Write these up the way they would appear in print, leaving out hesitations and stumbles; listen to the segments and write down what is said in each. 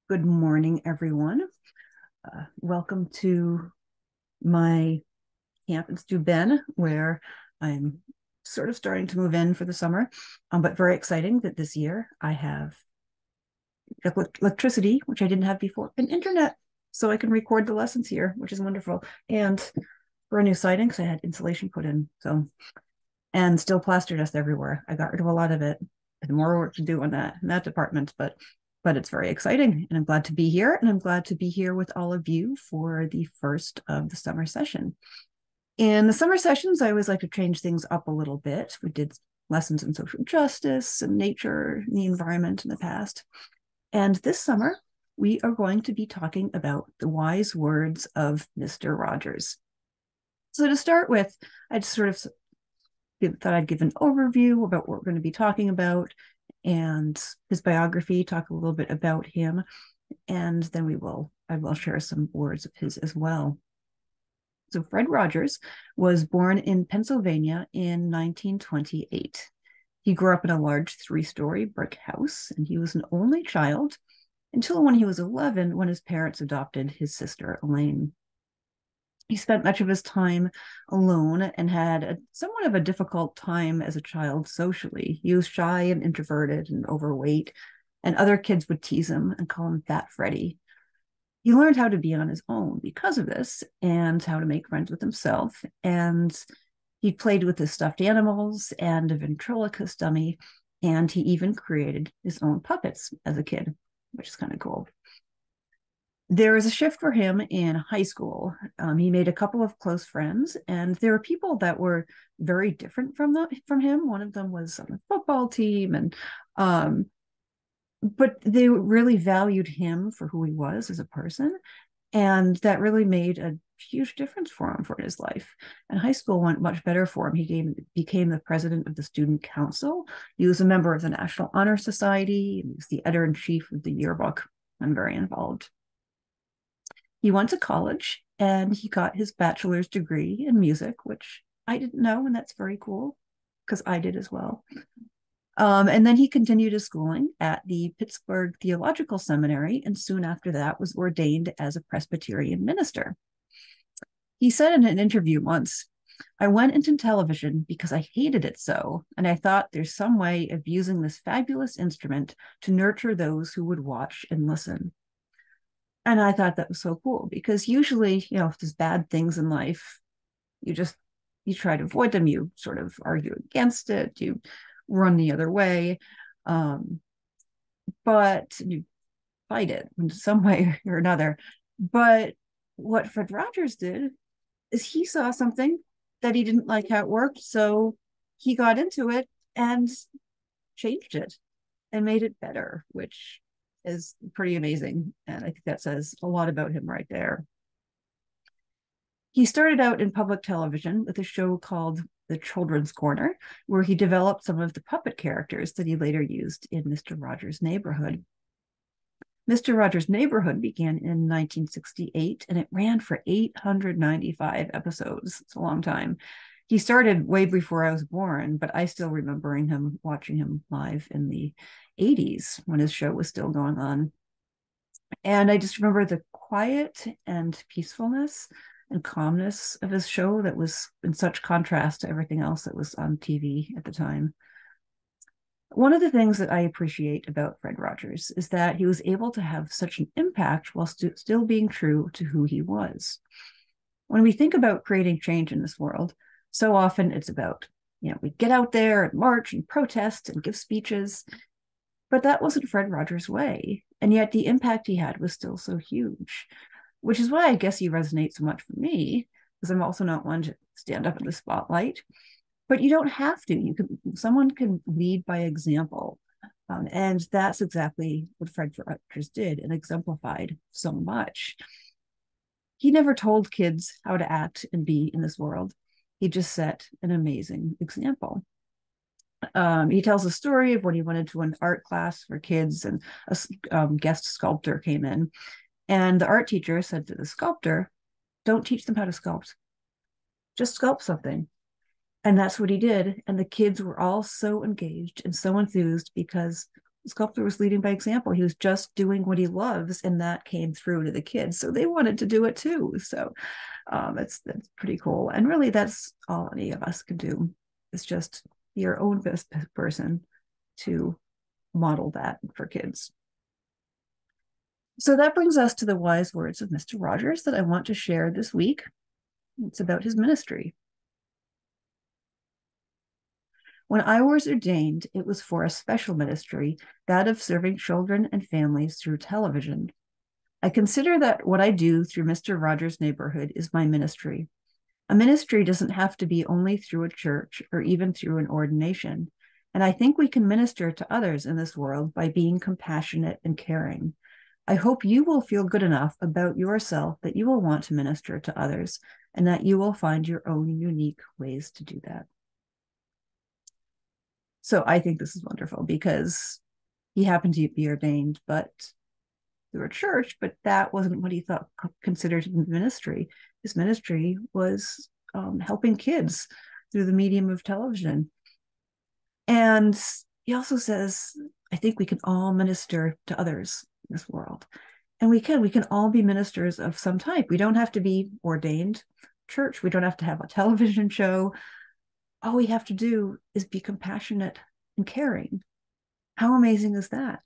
Good morning, everyone. Welcome to my camp in Steuben, where I'm sort of starting to move in for the summer, but very exciting that this year I have electricity, which I didn't have before, and internet, so I can record the lessons here, which is wonderful. And for a new siding, because I had insulation put in, and still plaster dust everywhere. I got rid of a lot of it, and more work to do on that department, but it's very exciting, and I'm glad to be here, and I'm glad to be here with all of you for the first of the summer session. In the summer sessions, I always like to change things up a little bit. We did lessons in social justice and nature and the environment in the past. And this summer, we are going to be talking about the wise words of Mr. Rogers. So to start with, I just sort of thought I'd give an overview about what we're going to be talking about and his biography, talk a little bit about him, and then I will share some words of his as well. So Fred Rogers was born in Pennsylvania in 1928. He grew up in a large 3-story brick house, and he was an only child until when he was 11, when his parents adopted his sister, Elaine. He spent much of his time alone and had somewhat of a difficult time as a child socially. He was shy and introverted and overweight, and other kids would tease him and call him Fat Freddy. He learned how to be on his own because of this and how to make friends with himself. And he played with his stuffed animals and a ventriloquist dummy, and he even created his own puppets as a kid, which is kind of cool. There was a shift for him in high school. He made a couple of close friends, and there were people that were very different from him. One of them was on the football team, and but they really valued him for who he was as a person, and that really made a huge difference for him for his life. And high school went much better for him. Became the president of the student council. He was a member of the National Honor Society. He was the editor-in-chief of the yearbook, and very involved. He went to college and he got his bachelor's degree in music, which I didn't know, and that's very cool because I did as well. And then he continued his schooling at the Pittsburgh Theological Seminary, and soon after that was ordained as a Presbyterian minister. He said in an interview once, "I went into television because I hated it so, and I thought there's some way of using this fabulous instrument to nurture those who would watch and listen." And I thought that was so cool because usually, if there's bad things in life, you try to avoid them. You sort of argue against it. You run the other way. But you fight it in some way or another. But what Fred Rogers did is he saw something that he didn't like how it worked. So he got into it and changed it and made it better, which is pretty amazing. And I think that says a lot about him right there. He started out in public television with a show called The Children's Corner, where he developed some of the puppet characters that he later used in Mr. Rogers' Neighborhood. Mr. Rogers' Neighborhood began in 1968, and it ran for 895 episodes. It's a long time. He started way before I was born, but I still remember watching him live in the 80s when his show was still going on. And I just remember the quiet and peacefulness and calmness of his show that was in such contrast to everything else that was on TV at the time. One of the things that I appreciate about Fred Rogers is that he was able to have such an impact while still being true to who he was. When we think about creating change in this world, so often it's about, we get out there and march and protest and give speeches, but that wasn't Fred Rogers' way. And yet the impact he had was still so huge, which is why I guess he resonates so much for me, because I'm also not one to stand up in the spotlight. But you don't have to. Someone can lead by example. And that's exactly what Fred Rogers did and exemplified so much. He never told kids how to act and be in this world. He just set an amazing example. He tells a story of when he went into an art class for kids, and a guest sculptor came in. And the art teacher said to the sculptor, "Don't teach them how to sculpt. Just sculpt something." And that's what he did. And the kids were all so engaged and so enthused because The sculptor was leading by example. He was just doing what he loves, and that came through to the kids. So they wanted to do it too. So that's pretty cool. And really, that's all any of us can do. It's just your own best person to model that for kids. So that brings us to the wise words of Mr. Rogers that I want to share this week. It's about his ministry. When I was ordained, it was for a special ministry, that of serving children and families through television. I consider that what I do through Mr. Rogers' neighborhood is my ministry. A ministry doesn't have to be only through a church or even through an ordination. And I think we can minister to others in this world by being compassionate and caring. I hope you will feel good enough about yourself that you will want to minister to others and that you will find your own unique ways to do that. So I think this is wonderful because he happened to be ordained, but through a church, but that wasn't what he thought considered ministry. His ministry was helping kids through the medium of television. And he also says, I think we can all minister to others in this world. And we can all be ministers of some type. We don't have to be ordained church. We don't have to have a television show. All we have to do is be compassionate and caring. How amazing is that?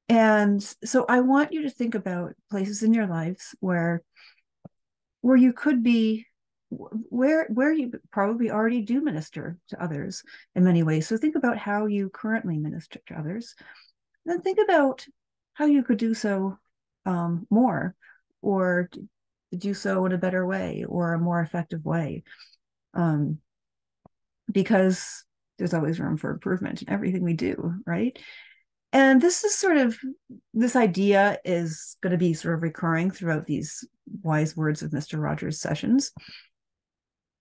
And so I want you to think about places in your lives where you could be, where you probably already do minister to others in many ways. So think about how you currently minister to others. Then think about how you could do so more, or do so in a better way or a more effective way. Because there's always room for improvement in everything we do, right? And this idea is going to be sort of recurring throughout these wise words of Mr. Rogers sessions,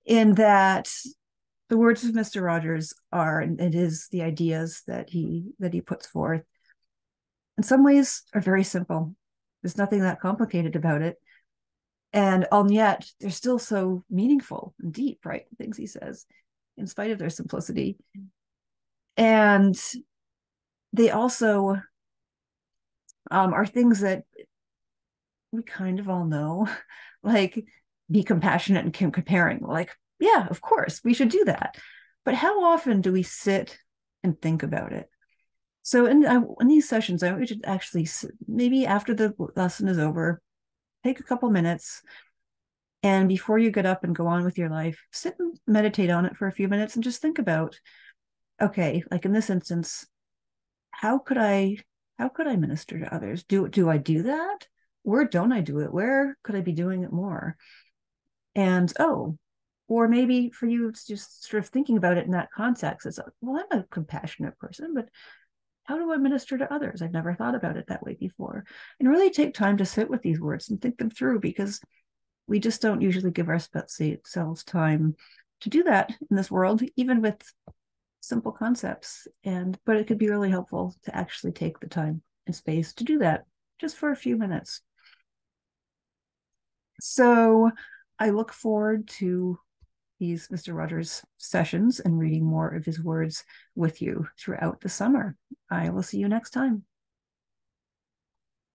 in that the words of Mr. Rogers are, and it is the ideas that he puts forth, in some ways are very simple. There's nothing that complicated about it. And yet they're still so meaningful and deep, right? The things he says, in spite of their simplicity. And they also are things that we kind of all know, like be compassionate and comparing. Like, yeah, of course, we should do that. But how often do we sit and think about it? So in these sessions, I want you to actually, maybe after the lesson is over, take a couple minutes, and before you get up and go on with your life, sit and meditate on it for a few minutes and just think about, okay, like in this instance, how could I minister to others? Do I do that? Where don't I do it? Where could I be doing it more? And or maybe for you, it's just sort of thinking about it in that context. It's, well, I'm a compassionate person, but how do I minister to others? I've never thought about it that way before. And really take time to sit with these words and think them through, because we just don't usually give ourselves time to do that in this world, even with simple concepts. But it could be really helpful to actually take the time and space to do that just for a few minutes. So I look forward to these Mr. Rogers sessions and reading more of his words with you throughout the summer. I will see you next time.